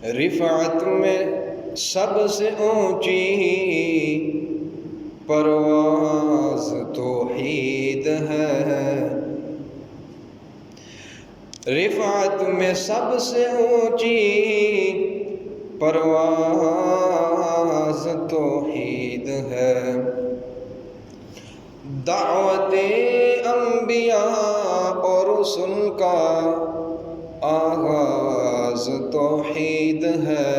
رفعت میں سب سے اونچی پرواز توحید ہے، رفعت میں سب سے اونچی پرواز توحید ہے، دعوت انبیاء اور رسل کا آغاز توحید ہے،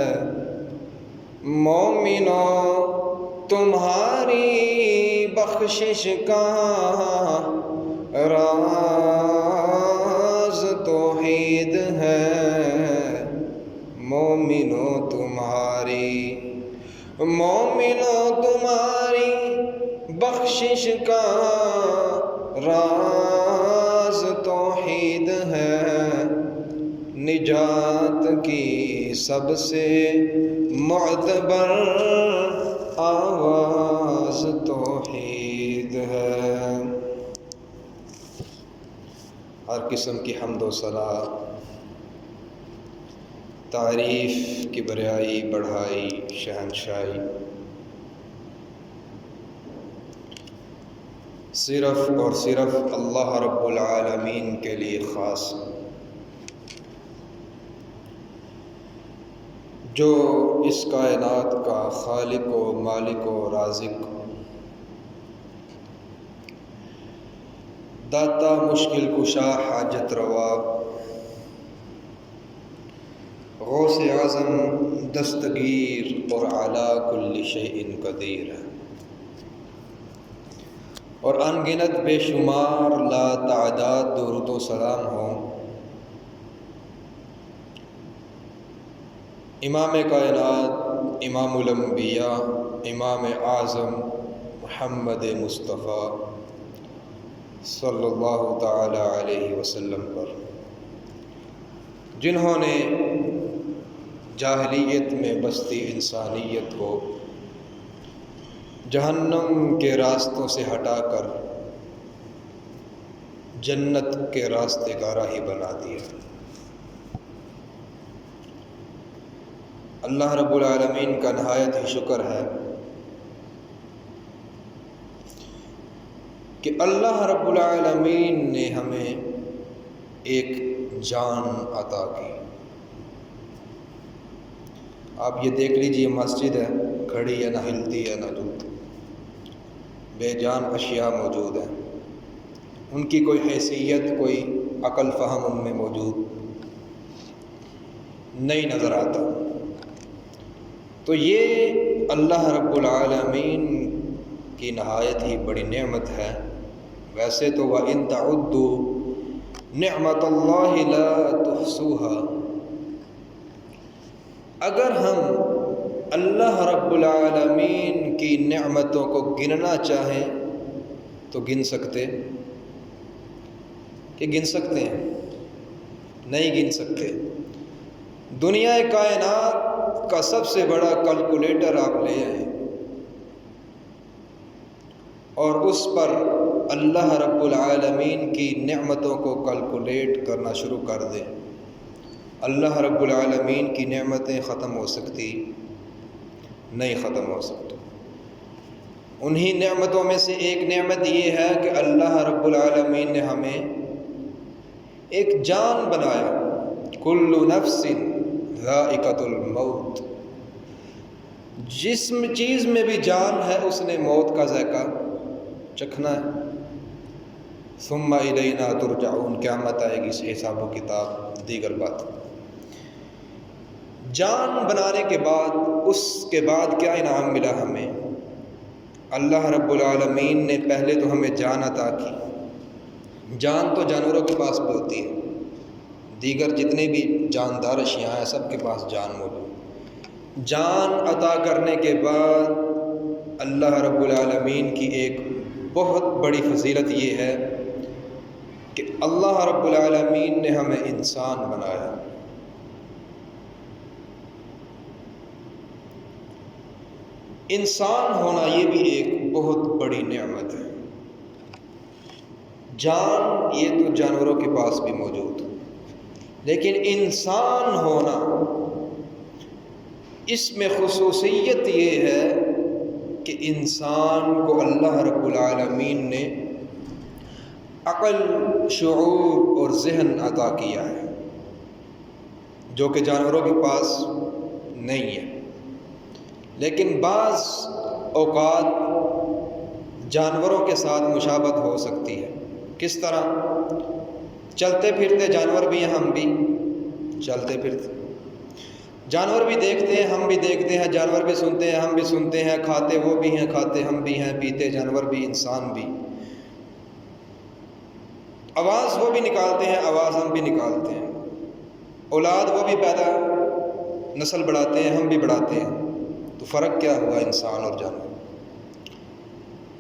مومنوں تمہاری بخشش کا راز توحید ہے، مومنوں تمہاری بخشش کا راز توحید ہے، نجات کی سب سے معتبر آواز توحید ہے۔ ہر قسم کی حمد و ثنا، تعریف، کبریائی، بڑھائی، شہنشاہی صرف اور صرف اللہ رب العالمین کے لیے خاص، جو اس کائنات کا خالق و مالک و رازق، داتا، مشکل کشا، حاجت روا، غوث اعظم، دستگیر اور علی کل شیء قدیر ہے، اور ان گنت بے شمار لا تعداد درود و سلام ہوں امام کائنات، امام الانبیاء، امام اعظم محمد مصطفیٰ صلی اللہ تعالی علیہ وسلم پر، جنہوں نے جاہلیت میں بستی انسانیت کو جہنم کے راستوں سے ہٹا کر جنت کے راستے کا راہی بنا دیا۔ اللہ رب العالمین کا نہایت ہی شکر ہے کہ اللہ رب العالمین نے ہمیں ایک جان عطا کی۔ آپ یہ دیکھ لیجئے، مسجد ہے، کھڑی ہے، نہ ہلتی ہے نہ ڈلتی، بے جان اشیاء موجود ہیں، ان کی کوئی حیثیت، کوئی عقل فہم ان میں موجود نہیں نظر آتا۔ تو یہ اللہ رب العالمین کی نہایت ہی بڑی نعمت ہے۔ ویسے تو وَإِن تَعُدُّوا نِعْمَتَ اللَّهِ لَا تُحْصُوهَا، اگر ہم اللہ رب العالمین کی نعمتوں کو گننا چاہیں تو گن سکتے ہیں؟ نہیں گن سکتے۔ دنیا کائنات کا سب سے بڑا کیلکولیٹر آپ لے آئیں اور اس پر اللہ رب العالمین کی نعمتوں کو کیلکولیٹ کرنا شروع کر دیں، اللہ رب العالمین کی نعمتیں ختم ہو سکتی؟ نہیں ختم ہو سکتی۔ انہی نعمتوں میں سے ایک نعمت یہ ہے کہ اللہ رب العالمین نے ہمیں ایک جان بنایا، کل نفس ذائقۃ الموت، جس چیز میں بھی جان ہے اس نے موت کا ذائقہ چکھنا ہے۔ ثم الینا ترجعون، قیامت آئے گی، حساب و کتاب، دیگر بات۔ جان بنانے کے بعد، اس کے بعد کیا انعام ملا ہمیں؟ اللہ رب العالمین نے پہلے تو ہمیں جان عطا کی۔ جان تو جانوروں کے پاس بھی ہوتی ہے، دیگر جتنے بھی جاندار اشیاء ہیں سب کے پاس جان موجود۔ جان عطا کرنے کے بعد اللہ رب العالمین کی ایک بہت بڑی فضیلت یہ ہے کہ اللہ رب العالمین نے ہمیں انسان بنایا۔ انسان ہونا یہ بھی ایک بہت بڑی نعمت ہے۔ جان یہ تو جانوروں کے پاس بھی موجود، لیکن انسان ہونا اس میں خصوصیت یہ ہے کہ انسان کو اللہ رب العالمین نے عقل، شعور اور ذہن عطا کیا ہے، جو کہ جانوروں کے پاس نہیں ہے۔ لیکن بعض اوقات جانوروں کے ساتھ مشابہت ہو سکتی ہے۔ کس طرح؟ چلتے پھرتے جانور بھی ہیں، ہم بھی چلتے پھرتے جانور بھی دیکھتے ہیں، ہم بھی دیکھتے ہیں، جانور بھی سنتے ہیں، ہم بھی سنتے ہیں، کھاتے وہ بھی ہیں، کھاتے ہم بھی ہیں، پیتے جانور بھی، انسان بھی، آواز وہ بھی نکالتے ہیں، آواز ہم بھی نکالتے ہیں، اولاد وہ بھی پیدا نسل بڑھاتے ہیں، ہم بھی بڑھاتے ہیں۔ تو فرق کیا ہوا انسان اور جانور؟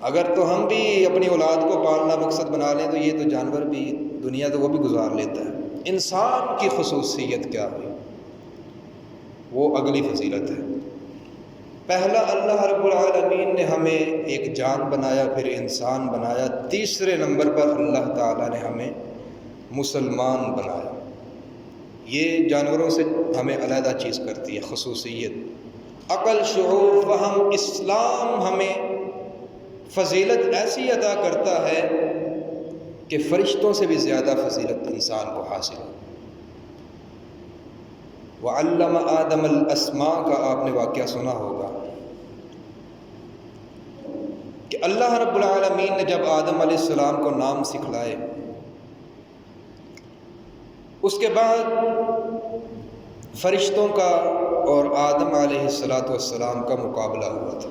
اگر تو ہم بھی اپنی اولاد کو پالنا مقصد بنا لیں تو یہ تو جانور بھی، دنیا تو وہ بھی گزار لیتا ہے۔ انسان کی خصوصیت کیا ہوئی؟ وہ اگلی فضیلت ہے۔ پہلا، اللہ رب العالمین نے ہمیں ایک جان بنایا، پھر انسان بنایا۔ تیسرے نمبر پر اللہ تعالیٰ نے ہمیں مسلمان بنایا۔ یہ جانوروں سے ہمیں علیحدہ چیز کرتی ہے، خصوصیت، عقل، شعور، فہم۔ اسلام ہمیں فضیلت ایسی عطا کرتا ہے کہ فرشتوں سے بھی زیادہ فضیلت انسان کو حاصل ہے۔ وعلم آدم الاسماء کا آپ نے واقعہ سنا ہوگا کہ اللہ رب العالمین نے جب آدم علیہ السلام کو نام سکھلائے، اس کے بعد فرشتوں کا اور آدم علیہ السلام کا مقابلہ ہوا تھا۔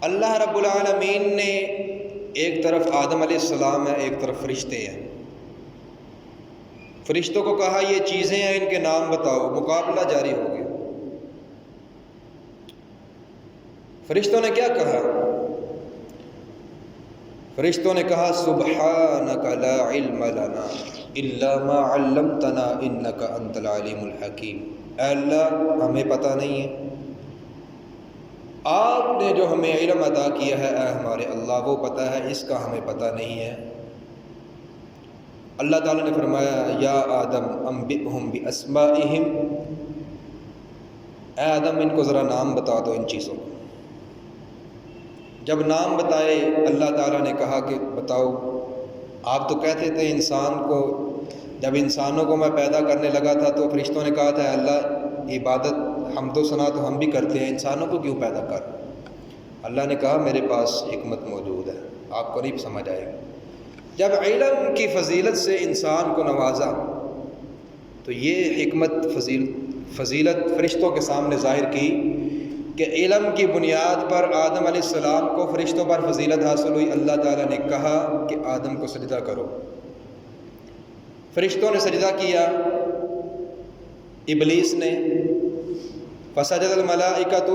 اللہ رب العالمین نے ایک طرف آدم علیہ السلام ہے، ایک طرف فرشتے ہیں۔ فرشتوں کو کہا یہ چیزیں ہیں، ان کے نام بتاؤ۔ مقابلہ جاری ہو گیا۔ فرشتوں نے کیا کہا؟ فرشتوں نے کہا سبحانک لا علم لنا الا ما علمتنا انک انت العلیم الحکیم۔ اے اللہ، ہمیں پتہ نہیں ہے، آپ نے جو ہمیں علم عطا کیا ہے اے ہمارے اللہ، وہ پتہ ہے، اس کا ہمیں پتہ نہیں ہے۔ اللہ تعالیٰ نے فرمایا یا آدم انبئہم باسمائہم، اے آدم ان کو ذرا نام بتا دو ان چیزوں کو۔ جب نام بتائے، اللہ تعالیٰ نے کہا کہ بتاؤ، آپ تو کہتے تھے انسان کو، جب انسانوں کو میں پیدا کرنے لگا تھا تو فرشتوں نے کہا تھا اللہ عبادت حمد و ثنا تو ہم بھی کرتے ہیں، انسانوں کو کیوں پیدا کر؟ اللہ نے کہا میرے پاس حکمت موجود ہے، آپ قریب سمجھ آئے گا۔ جب علم کی فضیلت سے انسان کو نوازا تو یہ حکمت فضیلت فرشتوں کے سامنے ظاہر کی کہ علم کی بنیاد پر آدم علیہ السلام کو فرشتوں پر فضیلت حاصل ہوئی۔ اللہ تعالیٰ نے کہا کہ آدم کو سجدہ کرو۔ فرشتوں نے سجدہ کیا، ابلیس نے، فسجد الملائکۃ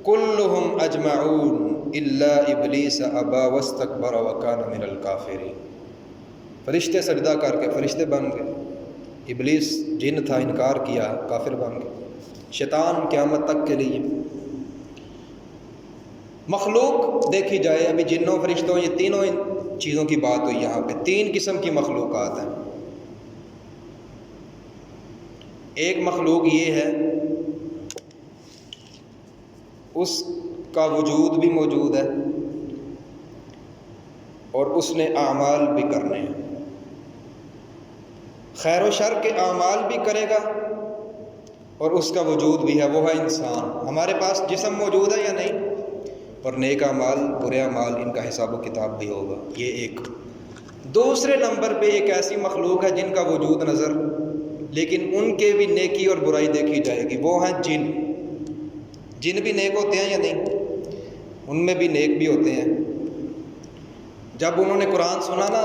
کلہم اجمعون الا ابلیس ابا واستکبر وکان من الکافرین۔ فرشتے سجدہ کر کے فرشتے بن گئے، ابلیس جن تھا انکار کیا، کافر بن گئے۔ شیطان قیامت تک کے لیے مخلوق دیکھی جائے، ابھی جنوں فرشتوں یہ تینوں چیزوں کی بات ہوئی، یہاں پہ تین قسم کی مخلوقات ہیں۔ ایک مخلوق یہ ہے اس کا وجود بھی موجود ہے اور اس نے اعمال بھی کرنے ہیں، خیر و شر کے اعمال بھی کرے گا اور اس کا وجود بھی ہے، وہ ہے انسان۔ ہمارے پاس جسم موجود ہے یا نہیں؟ اور نیک اعمال، برے اعمال، ان کا حساب و کتاب بھی ہوگا، یہ ایک۔ دوسرے نمبر پہ ایک ایسی مخلوق ہے جن کا وجود نظر، لیکن ان کے بھی نیکی اور برائی دیکھی جائے گی، وہ ہیں جن۔ جن بھی نیک ہوتے ہیں یا نہیں؟ ان میں بھی نیک بھی ہوتے ہیں۔ جب انہوں نے قرآن سنا نا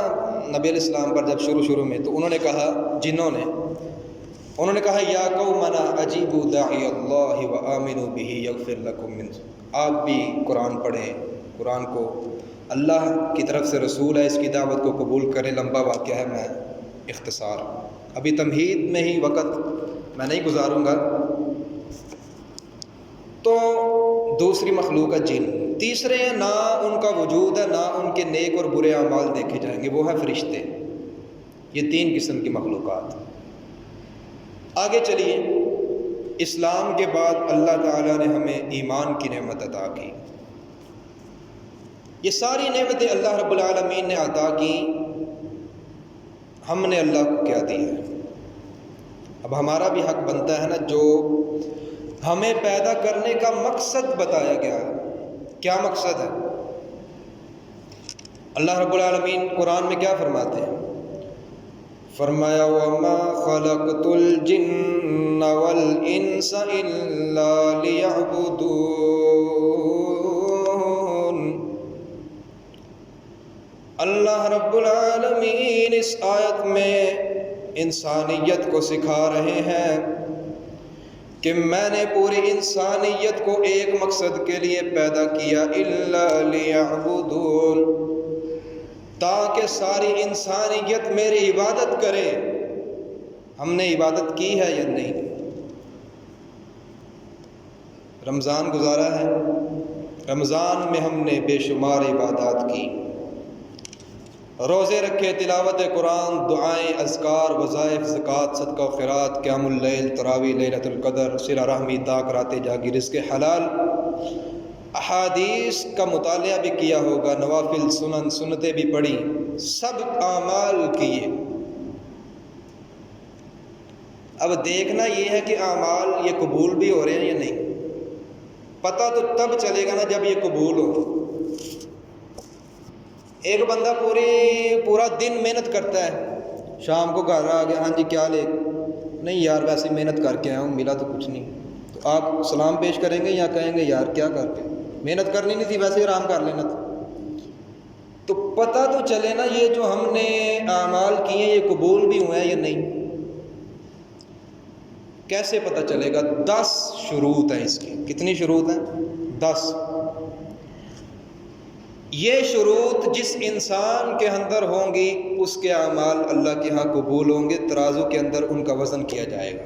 نبی علیہ السلام پر، جب شروع میں، تو انہوں نے کہا، جنہوں نے، انہوں نے کہا یا قومنا اجیبوا داعی اللہ وآمنوا بہ یغفر لکم من، آپ بھی قرآن پڑھیں، قرآن کو، اللہ کی طرف سے رسول ہے، اس کی دعوت کو قبول کریں۔ لمبا واقعہ ہے، میں اختصار، ابھی تمہید میں ہی وقت میں نہیں گزاروں گا۔ تو دوسری مخلوق ہے جن۔ تیسرے ہیں نہ ان کا وجود ہے، نہ ان کے نیک اور برے اعمال دیکھے جائیں گے، وہ ہے فرشتے۔ یہ تین قسم کی مخلوقات۔ آگے چلیے، اسلام کے بعد اللہ تعالیٰ نے ہمیں ایمان کی نعمت عطا کی۔ یہ ساری نعمتیں اللہ رب العالمین نے عطا کی، ہم نے اللہ کو کیا دیا ہے؟ اب ہمارا بھی حق بنتا ہے نا، جو ہمیں پیدا کرنے کا مقصد بتایا گیا ہے۔ کیا مقصد ہے؟ اللہ رب العالمین قرآن میں کیا فرماتے ہیں؟ فرمایا وَمَا خَلَقْتُ الْجِنَّ وَالْإِنسَ إِلَّا لِيَعْبُدُونَ۔ اللہ رب العالمین اس آیت میں انسانیت کو سکھا رہے ہیں کہ میں نے پوری انسانیت کو ایک مقصد کے لیے پیدا کیا، إِلَّا لِيَعْبُدُونَ، تاکہ ساری انسانیت میری عبادت کرے۔ ہم نے عبادت کی ہے یا نہیں؟ رمضان گزارا ہے، رمضان میں ہم نے بے شمار عبادات کی، روزے رکھے، تلاوت قرآن، دعائیں، اذکار، وظائف، زکوٰۃ، صدقہ و خیرات، قیام اللیل، تراویح، لیلۃ القدر، صلہ رحمی، طاق راتیں جاگی، رزق حلال، احادیث کا مطالعہ بھی کیا ہوگا، نوافل، سنن، سنتیں بھی پڑھی، سب اعمال کیے۔ اب دیکھنا یہ ہے کہ اعمال یہ قبول بھی ہو رہے ہیں یا نہیں۔ پتہ تو تب چلے گا نا جب یہ قبول ہو۔ ایک بندہ پورا دن محنت کرتا ہے، شام کو گھر آ گیا، ہاں جی کیا لے؟ نہیں یار ویسے محنت کر کے آیا ہوں، ملا تو کچھ نہیں۔ تو آپ سلام پیش کریں گے یا کہیں گے یار کیا کر کے، محنت کرنی نہیں تھی، ویسے آرام کر لینا تھا؟ تو پتہ تو چلے نا یہ جو ہم نے اعمال کیے ہیں یہ قبول بھی ہوئے ہیں یا نہیں۔ کیسے پتہ چلے گا؟ 10 شروط ہیں اس کی۔ کتنی شروط ہیں؟ 10۔ یہ شروط جس انسان کے اندر ہوں گی اس کے اعمال اللہ کے ہاں قبول ہوں گے، ترازو کے اندر ان کا وزن کیا جائے گا۔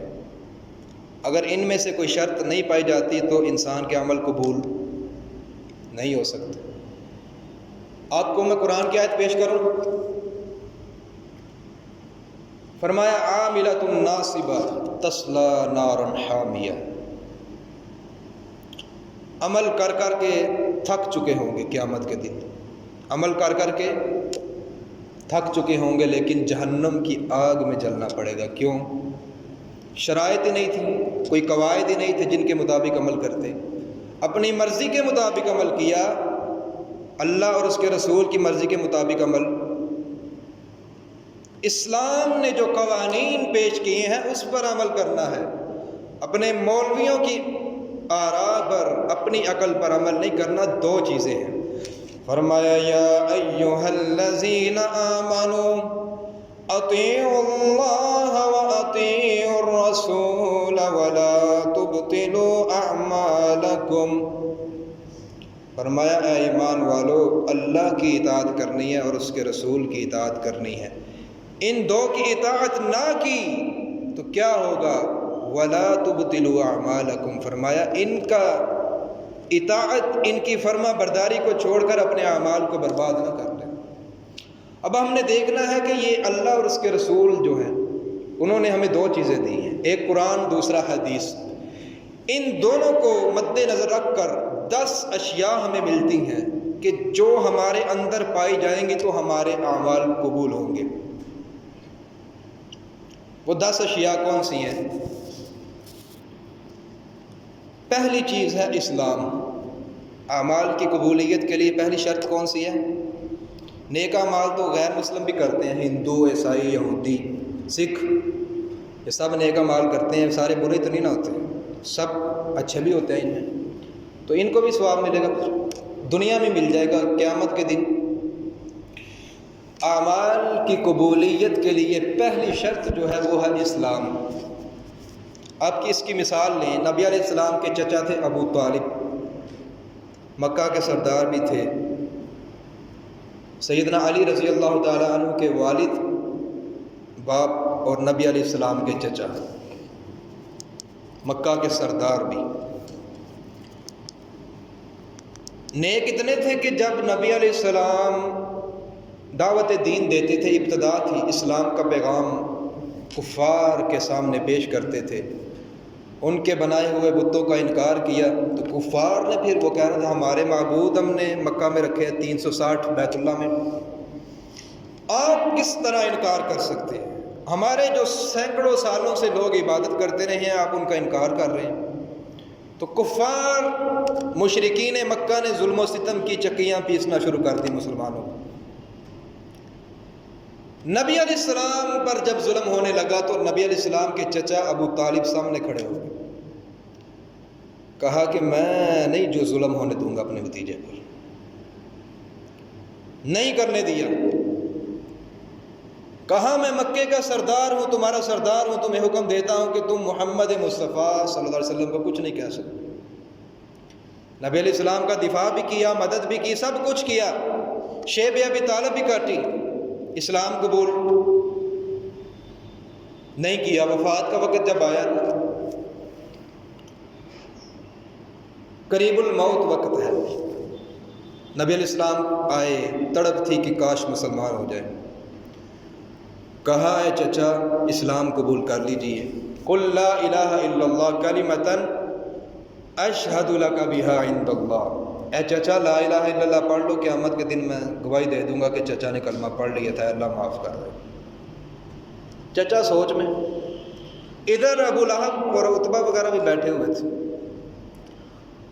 اگر ان میں سے کوئی شرط نہیں پائی جاتی تو انسان کے عمل قبول نہیں ہو سکتے۔ آپ کو میں قرآن کی آیت پیش کروں، فرمایا عاملۃ ناصبہ تصلی نارا حامیہ، عمل کر کر کے تھک چکے ہوں گے قیامت کے دن، عمل کر کر کے تھک چکے ہوں گے، لیکن جہنم کی آگ میں جلنا پڑے گا۔ کیوں؟ شرائط ہی نہیں تھی، کوئی قواعد ہی نہیں تھے جن کے مطابق عمل کرتے، اپنی مرضی کے مطابق عمل کیا، اللہ اور اس کے رسول کی مرضی کے مطابق عمل۔ اسلام نے جو قوانین پیش کیے ہیں اس پر عمل کرنا ہے، اپنے مولویوں کی آراء پر، اپنی عقل پر عمل نہیں کرنا۔ 2 چیزیں ہیں۔ فرمایا یا ایھا الذین آمنوا اطیعوا اللہ واطیعوا الرسول ولا تبطلوا اعمالکم۔ فرمایا اے ایمان والو، اللہ کی اطاعت کرنی ہے اور اس کے رسول کی اطاعت کرنی ہے۔ ان 2 کی اطاعت نہ کی تو کیا ہوگا؟ وَلَا تُبْطِلُوا أَعْمَالَكُمْ، فرمایا ان کا اطاعت، ان کی فرما برداری کو چھوڑ کر اپنے اعمال کو برباد نہ کر لیں۔ اب ہم نے دیکھنا ہے کہ یہ اللہ اور اس کے رسول جو ہیں انہوں نے ہمیں 2 چیزیں دی ہیں، ایک قرآن، دوسرا حدیث۔ ان دونوں کو مد نظر رکھ کر 10 اشیاء ہمیں ملتی ہیں کہ جو ہمارے اندر پائی جائیں گی تو ہمارے اعمال قبول ہوں گے۔ وہ 10 اشیاء کون سی ہیں؟ پہلی چیز ہے اسلام۔ اعمال کی قبولیت کے لیے پہلی شرط کون سی ہے؟ نیک اعمال تو غیر مسلم بھی کرتے ہیں، ہندو، عیسائی، یہودی، سکھ، یہ سب نیک اعمال کرتے ہیں، سارے برے تو نہیں نہ ہوتے، سب اچھے بھی ہوتے ہیں ان میں، تو ان کو بھی ثواب ملے گا، دنیا میں مل جائے گا، قیامت کے دن۔ اعمال کی قبولیت کے لیے پہلی شرط جو ہے وہ ہے اسلام۔ آپ کی اس کی مثال لیں، نبی علیہ السلام کے چچا تھے ابو طالب، مکہ کے سردار بھی تھے، سیدنا علی رضی اللہ تعالیٰ عنہ کے والد باپ اور نبی علیہ السلام کے چچا، مکہ کے سردار بھی۔ نیک اتنے تھے کہ جب نبی علیہ السلام دعوت دین دیتے تھے، ابتدا تھی، اسلام کا پیغام کفار کے سامنے پیش کرتے تھے، ان کے بنائے ہوئے بتوں کا انکار کیا، تو کفار نے پھر وہ کہہ رہے تھے ہمارے معبود ہم نے مکہ میں رکھے ہیں 360 بیت اللہ میں، آپ کس طرح انکار کر سکتے ہیں؟ ہمارے جو سینکڑوں سالوں سے لوگ عبادت کرتے رہے ہیں آپ ان کا انکار کر رہے ہیں۔ تو کفار مشرکین مکہ نے ظلم و ستم کی چکیاں پیسنا شروع کر دی مسلمانوں کو۔ نبی علیہ السلام پر جب ظلم ہونے لگا تو نبی علیہ السلام کے چچا ابو طالب سامنے کھڑے ہو گئے، کہا کہ میں نہیں جو ظلم ہونے دوں گا اپنے بھتیجے پر، نہیں کرنے دیا۔ کہا میں مکے کا سردار ہوں، تمہارا سردار ہوں، تمہیں حکم دیتا ہوں کہ تم محمد مصطفیٰ صلی اللہ علیہ وسلم کو کچھ نہیں کہہ سکتے۔ نبی علیہ السلام کا دفاع بھی کیا، مدد بھی کی، سب کچھ کیا، شیب ابی طالب بھی کاٹی، اسلام قبول نہیں کیا۔ وفات کا وقت جب آیا، قریب الموت وقت ہے، نبی علیہ السلام آئے، تڑپ تھی کہ کاش مسلمان ہو جائے۔ کہا اے چچا اسلام قبول کر لیجئے، قل لا الہ الا اللہ کلمۃ اشہد لک بہا عند اللہ، اے چچا لا الہ الا اللہ پڑھ لو، قیامت کے دن میں گواہی دے دوں گا کہ چچا نے کلمہ پڑھ لیا تھا، اللہ معاف کر دے۔ چچا سوچ میں، ادھر ابو لہب اور عتبہ وغیرہ بھی بیٹھے ہوئے تھے،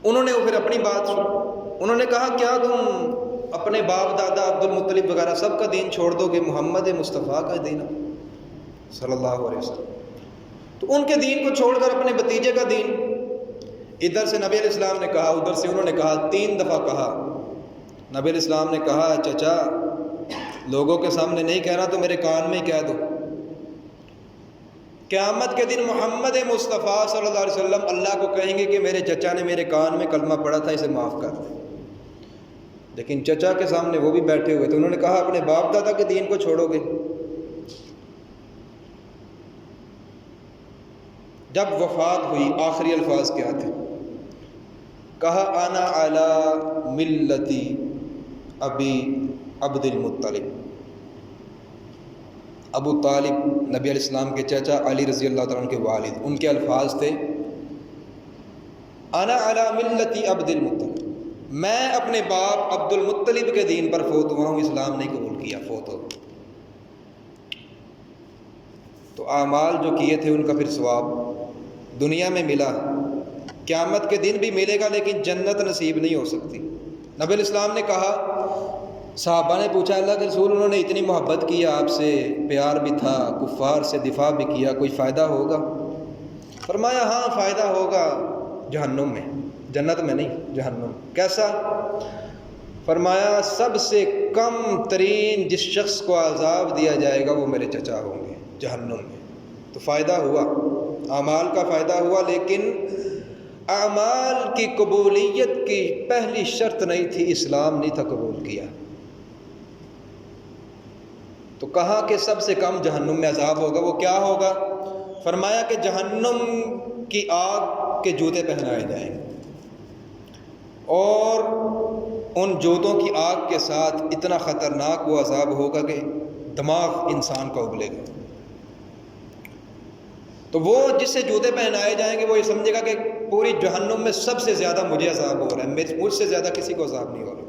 انہوں نے پھر اپنی بات سنی، انہوں نے کہا کیا تم اپنے باپ دادا عبد المطلب وغیرہ سب کا دین چھوڑ دو گے، محمد مصطفیٰ کا دین صلی اللہ علیہ وسلم، تو ان کے دین کو چھوڑ کر اپنے بھتیجے کا دین؟ ادھر سے نبی علیہ السلام نے کہا، ادھر سے انہوں نے کہا، 3 دفعہ کہا۔ نبی علیہ السلام نے کہا چچا لوگوں کے سامنے نہیں کہنا تو میرے کان میں ہی کہہ دو، قیامت کے دن محمد مصطفیٰ صلی اللہ علیہ وسلم اللہ کو کہیں گے کہ میرے چچا نے میرے کان میں کلمہ پڑھا تھا، اسے معاف کر دے۔ لیکن چچا کے سامنے وہ بھی بیٹھے ہوئے تھے، انہوں نے کہا اپنے باپ دادا کے دین کو چھوڑو گے؟ جب وفات ہوئی آخری الفاظ کیا تھے؟ کہا انا علی ملتی ابی عبد المطلب، ابو طالب نبی علیہ السلام کے چچا، علی رضی اللہ تعالیٰ عنہ کے والد، ان کے الفاظ تھے انا علی ملتی عبد المطلب، میں اپنے باپ عبد المطلب کے دین پر فوت ہوا ہوں، اسلام نہیں قبول کیا، فوت ہو۔ تو اعمال جو کیے تھے ان کا پھر ثواب دنیا میں ملا، قیامت کے دن بھی ملے گا، لیکن جنت نصیب نہیں ہو سکتی۔ نبی علیہ السلام نے کہا، صحابہ نے پوچھا اللہ کے رسول انہوں نے اتنی محبت کی آپ سے، پیار بھی تھا، کفار سے دفاع بھی کیا، کوئی فائدہ ہوگا؟ فرمایا ہاں فائدہ ہوگا، جہنم میں، جنت میں نہیں، جہنم۔ کیسا؟ فرمایا سب سے کم ترین جس شخص کو عذاب دیا جائے گا وہ میرے چچا ہوں گے جہنم میں۔ تو فائدہ ہوا، اعمال کا فائدہ ہوا، لیکن اعمال کی قبولیت کی پہلی شرط نہیں تھی، اسلام نہیں تھا قبول کیا۔ تو کہا کہ سب سے کم جہنم میں عذاب ہوگا، وہ کیا ہوگا؟ فرمایا کہ جہنم کی آگ کے جوتے پہنائے جائیں گے، اور ان جوتوں کی آگ کے ساتھ اتنا خطرناک وہ عذاب ہوگا کہ دماغ انسان کا ابلے گا۔ تو وہ جس سے جوتے پہنائے جائیں گے وہ یہ سمجھے گا کہ پوری جہنم میں سب سے زیادہ مجھے عذاب ہو رہا ہے، مجھ سے زیادہ کسی کو عذاب نہیں ہو رہا۔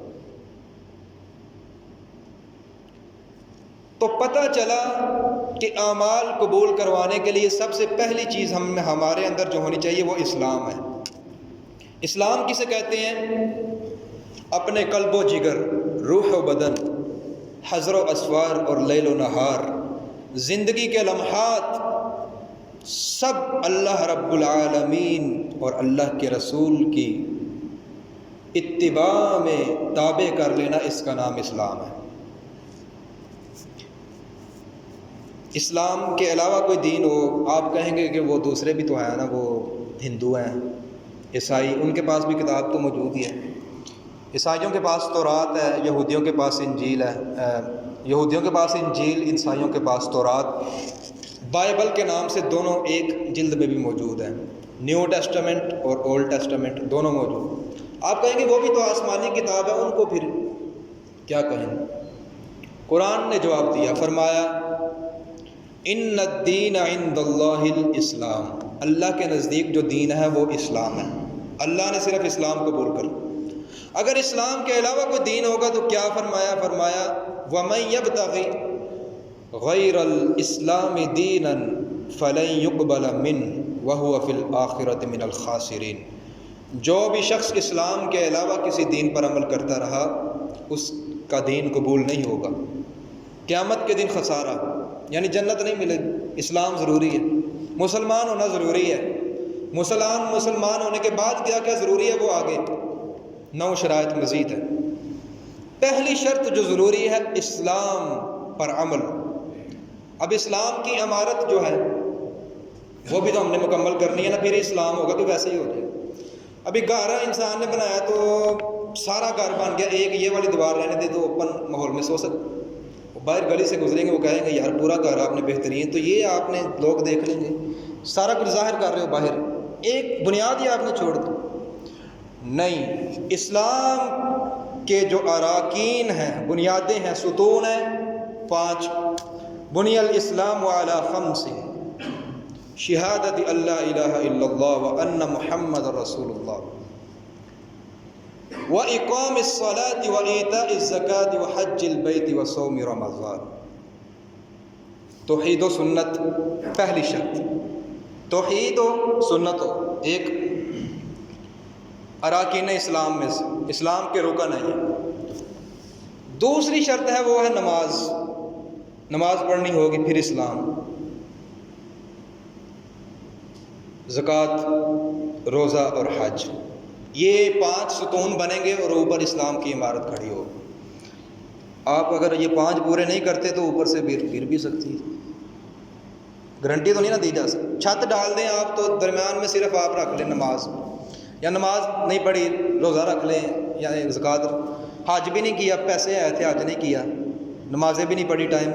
تو پتہ چلا کہ اعمال قبول کروانے کے لیے سب سے پہلی چیز ہمارے اندر جو ہونی چاہیے وہ اسلام ہے۔ اسلام کسے کہتے ہیں؟ اپنے قلب و جگر، روح و بدن، حضر و اسوار اور لیل و نہار، زندگی کے لمحات سب اللہ رب العالمین اور اللہ کے رسول کی اتباع میں تابع کر لینا، اس کا نام اسلام ہے۔ اسلام کے علاوہ کوئی دین ہو، آپ کہیں گے کہ وہ دوسرے بھی تو ہیں نا، وہ ہندو ہیں، عیسائی، ان کے پاس بھی کتاب تو موجود ہی ہے۔ عیسائیوں کے پاس تورات ہے، یہودیوں کے پاس انجیل ہے، یہودیوں کے پاس انجیل، عیسائیوں کے پاس تورات۔ بائبل کے نام سے دونوں ایک جلد میں بھی موجود ہیں، نیو ٹیسٹمنٹ اور اولڈ ٹیسٹمنٹ دونوں موجود۔ آپ کہیں گے وہ بھی تو آسمانی کتاب ہے، ان کو پھر کیا کہیں؟ قرآن نے جواب دیا، فرمایا ان الدین عند اللہ الاسلام، اللہ کے نزدیک جو دین ہے وہ اسلام ہے۔ اللہ نے صرف اسلام قبول کر، اگر اسلام کے علاوہ کوئی دین ہوگا تو کیا فرمایا؟ فرمایا وَمَن يَبْتَغِ غَيْرَ الْإِسْلَامِ دِينًا فَلَن يُقْبَلَ مِنْهُ وَهُوَ فِي الْآخِرَةِ مِنَ الْخَاسِرِينَ، جو بھی شخص اسلام کے علاوہ کسی دین پر عمل کرتا رہا اس کا دین قبول نہیں ہوگا، قیامت کے دن خسارہ، یعنی جنت نہیں ملے گی۔ اسلام ضروری ہے، مسلمان ہونا ضروری ہے۔ مسلمان ہونے کے بعد کیا کیا ضروری ہے وہ آگے 9 شرائط مزید ہے۔ پہلی شرط جو ضروری ہے اسلام پر عمل۔ اب اسلام کی عمارت جو ہے وہ بھی تو ہم نے مکمل کرنی ہے نا، پھر اسلام ہوگا کہ ویسے ہی ہو جائے۔ ابھی گھر انسان نے بنایا تو سارا گھر بن گیا، ایک یہ والی دیوار رہنے دے تو اوپن ماحول میں سو سکتے، باہر گلی سے گزریں گے وہ کہیں گے یار پورا گھر آپ نے بہترین، تو یہ آپ نے لوگ دیکھ لیں گے سارا کچھ ظاہر کر رہے ہو باہر، ایک بنیاد ہی آپ نے چھوڑ دی۔ نہیں، اسلام کے جو اراکین ہیں، بنیادیں ہیں، ستون ہیں 5۔ بنی الاسلام علی 5، شہادت اللہ الہ الا اللہ وان محمد رسول اللہ، وإقام الصلاة وإيتاء الزکاة وحج البیت وصوم رمضان۔ توحید و سنت پہلی شرط، توحید و سنت ایک اراکین اسلام میں سے، اسلام کے رکن ہے یہ۔ دوسری شرط ہے وہ ہے نماز پڑھنی ہوگی، پھر اسلام، زکوٰۃ، روزہ اور حج، یہ 5 ستون بنیں گے اور اوپر اسلام کی عمارت کھڑی ہو۔ آپ اگر یہ 5 پورے نہیں کرتے تو اوپر سے گر بھی سکتی ہے، گارنٹی تو نہیں نا دی جا سکتی۔ چھت ڈال دیں آپ تو درمیان میں صرف آپ رکھ لیں نماز، یا نماز نہیں پڑھی روزہ رکھ لیں یا زکوٰۃ، حج بھی نہیں کیا، پیسے آئے تھے حج نہیں کیا، نمازیں بھی نہیں پڑھی، ٹائم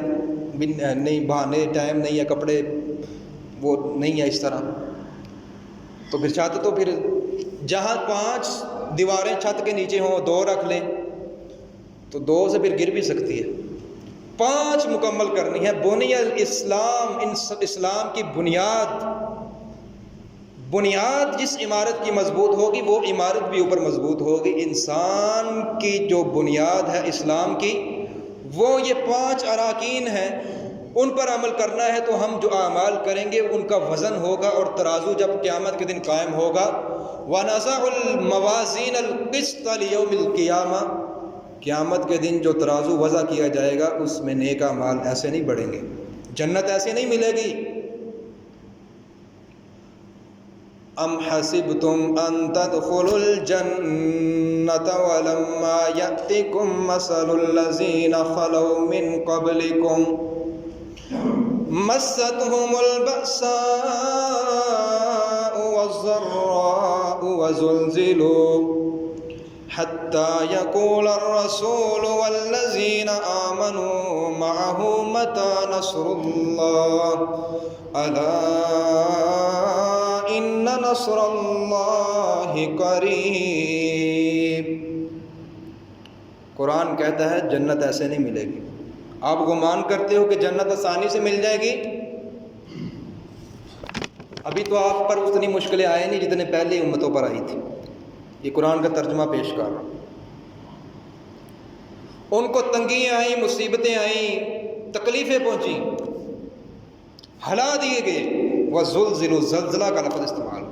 بھی نہیں، بہانے ٹائم نہیں ہے، کپڑے وہ نہیں ہے، اس طرح تو پھر چھت تو پھر جہاں 5 دیواریں چھت کے نیچے ہوں 2 رکھ لیں تو 2 سے پھر گر بھی سکتی ہے۔ 5 مکمل کرنی ہے۔ بنی الاسلام، اسلام کی بنیاد جس عمارت کی مضبوط ہوگی وہ عمارت بھی اوپر مضبوط ہوگی۔ انسان کی جو بنیاد ہے اسلام کی وہ یہ 5 اراکین ہیں، ان پر عمل کرنا ہے تو ہم جو اعمال کریں گے ان کا وزن ہوگا، اور ترازو جب قیامت کے دن قائم ہوگا، وَنَزَعُ الْمَوَازِينَ الْقِسْطَ لِيَوْمِ الْقِيَامَةِ، قیامت کے دن جو ترازو وضع کیا جائے گا اس میں نیک اعمال ایسے نہیں بڑھیں گے، جنت ایسے نہیں ملے گی۔ ام حسبتم ان تدخلوا الجنة ولما يأتكم مثل الذين خلوا من قبلكم مستهم البأساء والضراء وزلزلوا حتى يقول الرسول والذين آمنوا معه متى نصر الله ألا ان نصر اللہ قریب۔ قرآن کہتا ہے جنت ایسے نہیں ملے گی۔ آپ گمان کرتے ہو کہ جنت آسانی سے مل جائے گی؟ ابھی تو آپ پر اتنی مشکلیں آئے نہیں جتنے پہلی امتوں پر آئی تھی۔ یہ قرآن کا ترجمہ پیش کر رہا ہوں۔ ان کو تنگیاں آئیں، مصیبتیں آئیں، تکلیفیں پہنچیں، ہلا دیے گئے۔ وَزُلْزِلُوا، زلزلہ کا لفظ استعمال،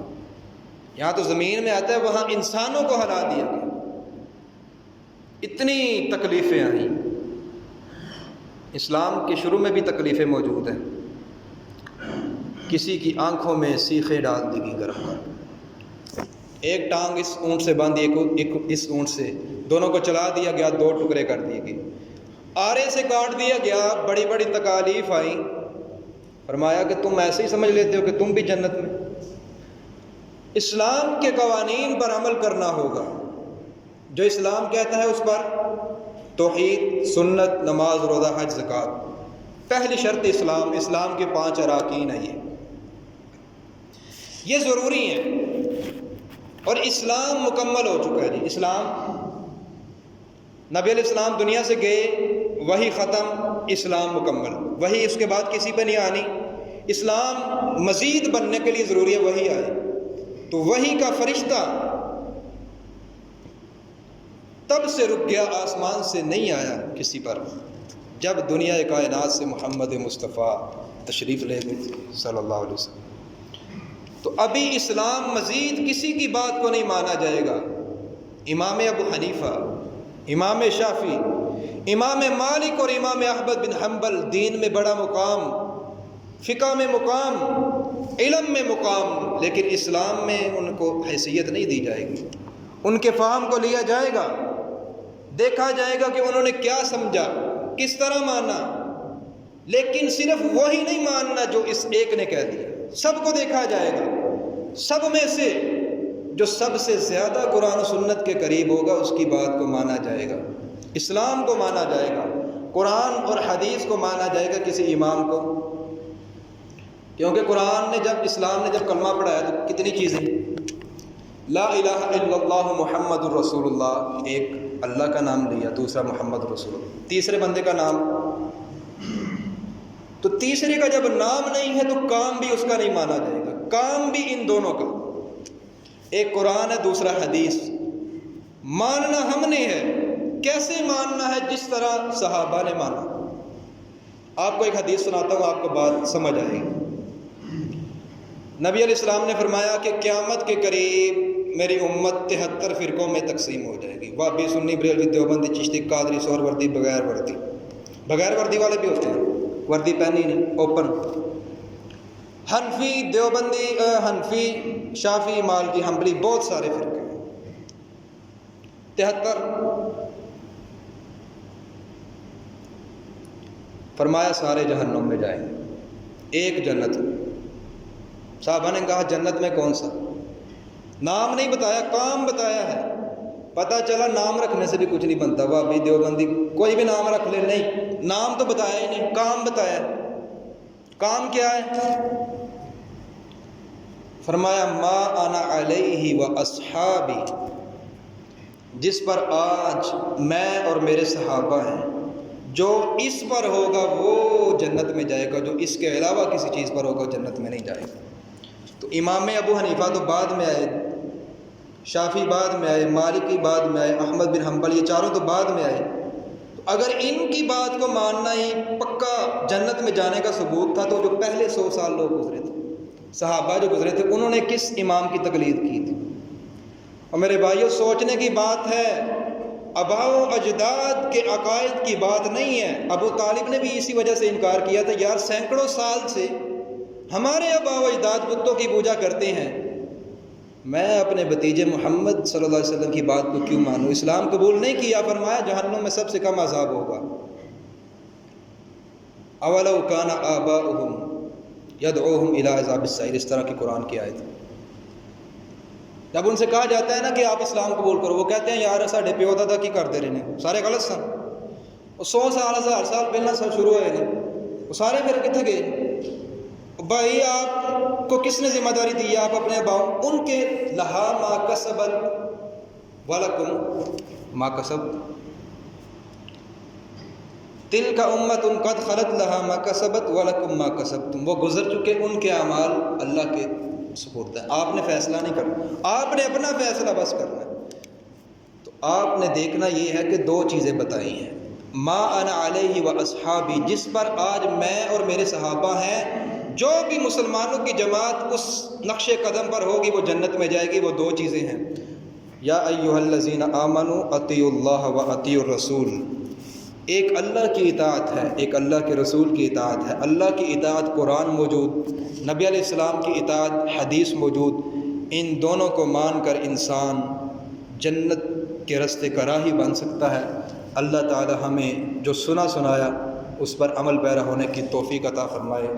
یہاں تو زمین میں آتا ہے، وہاں انسانوں کو ہلا دیا گیا، اتنی تکلیفیں آئیں۔ اسلام کے شروع میں بھی تکلیفیں موجود ہیں، کسی کی آنکھوں میں سیخیں ڈال دی گئی گرم کر، ایک ٹانگ اس اونٹ سے باندھی، ایک اس اونٹ سے، دونوں کو چلا دیا گیا، 2 ٹکڑے کر دیے گئے، آرے سے کاٹ دیا گیا، بڑی بڑی تکالیف آئیں۔ فرمایا کہ تم ایسے ہی سمجھ لیتے ہو کہ تم بھی جنت میں۔ اسلام کے قوانین پر عمل کرنا ہوگا، جو اسلام کہتا ہے اس پر توحید، سنت، نماز، روزہ، حج، زکوٰۃ۔ پہلی شرط اسلام، اسلام کے 5 اراکین ہیں، یہ ضروری ہیں، اور اسلام مکمل ہو چکا ہے جی۔ اسلام، نبی علیہ السلام دنیا سے گئے، وحی ختم، اسلام مکمل، وہی اس کے بعد کسی پہ نہیں آنی، اسلام مزید بننے کے لیے ضروری ہے وہی آئے۔ تو وہی کا فرشتہ تب سے رک گیا، آسمان سے نہیں آیا کسی پر، جب دنیا کائنات سے محمد مصطفیٰ تشریف لے گئے صلی اللہ علیہ وسلم۔ تو ابھی اسلام مزید کسی کی بات کو نہیں مانا جائے گا۔ امام ابو حنیفہ، امام شافعی، امام مالک اور امام احمد بن حنبل دین میں بڑا مقام، فقہ میں مقام، علم میں مقام، لیکن اسلام میں ان کو حیثیت نہیں دی جائے گی۔ ان کے فہم کو لیا جائے گا، دیکھا جائے گا کہ انہوں نے کیا سمجھا، کس طرح مانا، لیکن صرف وہی نہیں ماننا جو اس ایک نے کہہ دیا، سب کو دیکھا جائے گا۔ سب میں سے جو سب سے زیادہ قرآن و سنت کے قریب ہوگا اس کی بات کو مانا جائے گا، اسلام کو مانا جائے گا، قرآن اور حدیث کو مانا جائے گا، کسی امام کو۔ کیونکہ قرآن نے جب، اسلام نے جب کلمہ پڑھایا تو کتنی چیزیں، لا الہ الا اللہ محمد الرسول اللہ، ایک اللہ کا نام لیا، دوسرا محمد رسول اللہ، تیسرے بندے کا نام، تو تیسرے کا جب نام نہیں ہے تو کام بھی اس کا نہیں مانا جائے گا، کام بھی ان دونوں کا، ایک قرآن ہے دوسرا حدیث۔ ماننا ہم نے ہے، کیسے ماننا ہے؟ جس طرح صحابہ نے مانا۔ آپ کو ایک حدیث سناتا ہوں، آپ کو بات سمجھ آئے گی۔ نبی علیہ السلام نے فرمایا کہ قیامت کے قریب میری امت 73 فرقوں میں تقسیم ہو جائے گی، وہابی، سنی، بریلوی، دیوبندی، چشتی، قادری، سور وردی، بغیر وردی۔ بغیر وردی والے بھی ہوتے ہیں، وردی پہنی نہیں، اوپن۔ حنفی، دیوبندی، حنفی، شافعی، مالکی، حنبلی، بہت سارے فرقے ہیں، 73۔ فرمایا سارے جہنم میں جائیں گے، ایک جنت۔ صحابہ نے کہا جنت میں کون سا؟ نام نہیں بتایا، کام بتایا ہے۔ پتہ چلا نام رکھنے سے بھی کچھ نہیں بنتا، وہابی، دیوبندی، کوئی بھی نام رکھ لے، نہیں، نام تو بتایا ہی نہیں، کام بتایا۔ کام کیا ہے؟ فرمایا ما انا علیہ و اصحابی، جس پر آج میں اور میرے صحابہ ہیں، جو اس پر ہوگا وہ جنت میں جائے گا، جو اس کے علاوہ کسی چیز پر ہوگا جنت میں نہیں جائے گا۔ تو امام ابو حنیفہ تو بعد میں آئے، شافعی بعد میں آئے، مالکی بعد میں آئے، احمد بن حنبل، یہ چاروں تو بعد میں آئے۔ تو اگر ان کی بات کو ماننا ہی پکا جنت میں جانے کا ثبوت تھا، تو جو پہلے 100 سال لوگ گزرے تھے، صحابہ جو گزرے تھے، انہوں نے کس امام کی تقلید کی تھی؟ اور میرے بھائیوں، سوچنے کی بات ہے، آباء و اجداد کے عقائد کی بات نہیں ہے۔ ابو طالب نے بھی اسی وجہ سے انکار کیا تھا، یار سینکڑوں سال سے ہمارے آباء و اجداد بتوں کی پوجا کرتے ہیں، میں اپنے بھتیجے محمد صلی اللہ علیہ وسلم کی بات کو کیوں مانوں؟ اسلام قبول نہیں کیا، فرمایا جہنم میں سب سے کم عذاب ہوگا۔ اولو کان آباؤہم یدعوہم الی عذاب السعیر، اس طرح کی قرآن کی آیت۔ جب ان سے کہا جاتا ہے نا کہ آپ اسلام قبول کرو، وہ کہتے ہیں یار ساڈے پیو دادا کی کرتے رہے، سارے غلط سن، 100 سال 1000 سال پہلے سب شروع ہوئے ہیں، وہ سارے پھر کتنے گئے؟ بھائی آپ کو کس نے ذمہ داری دی ہے؟ آپ اپنے اباؤں، ان کے لہا ما کسبت ولکم ما کسبتم، تلک امۃ قد خلت لہا ما کسبت ولکم ما کسبتم، وہ گزر چکے، ان کے اعمال اللہ کے سپرد ہے، آپ نے فیصلہ نہیں کرنا، آپ نے اپنا فیصلہ بس کرنا ہے۔ تو آپ نے دیکھنا یہ ہے کہ 2 چیزیں بتائی ہیں، ما انا علیہ و اصحابی، جس پر آج میں اور میرے صحابہ ہیں، جو بھی مسلمانوں کی جماعت اس نقش قدم پر ہوگی وہ جنت میں جائے گی۔ وہ 2 چیزیں ہیں، یا ایھا الذین آمنوا اطیعوا اللہ و اطیعوا الرسول، ایک اللہ کی اطاعت ہے، ایک اللہ کے رسول کی اطاعت ہے۔ اللہ کی اطاعت قرآن موجود، نبی علیہ السلام کی اطاعت حدیث موجود، ان دونوں کو مان کر انسان جنت کے راستے کا راہی بن سکتا ہے۔ اللہ تعالی ہمیں جو سنا سنایا اس پر عمل پیرا ہونے کی توفیق عطا فرمائے۔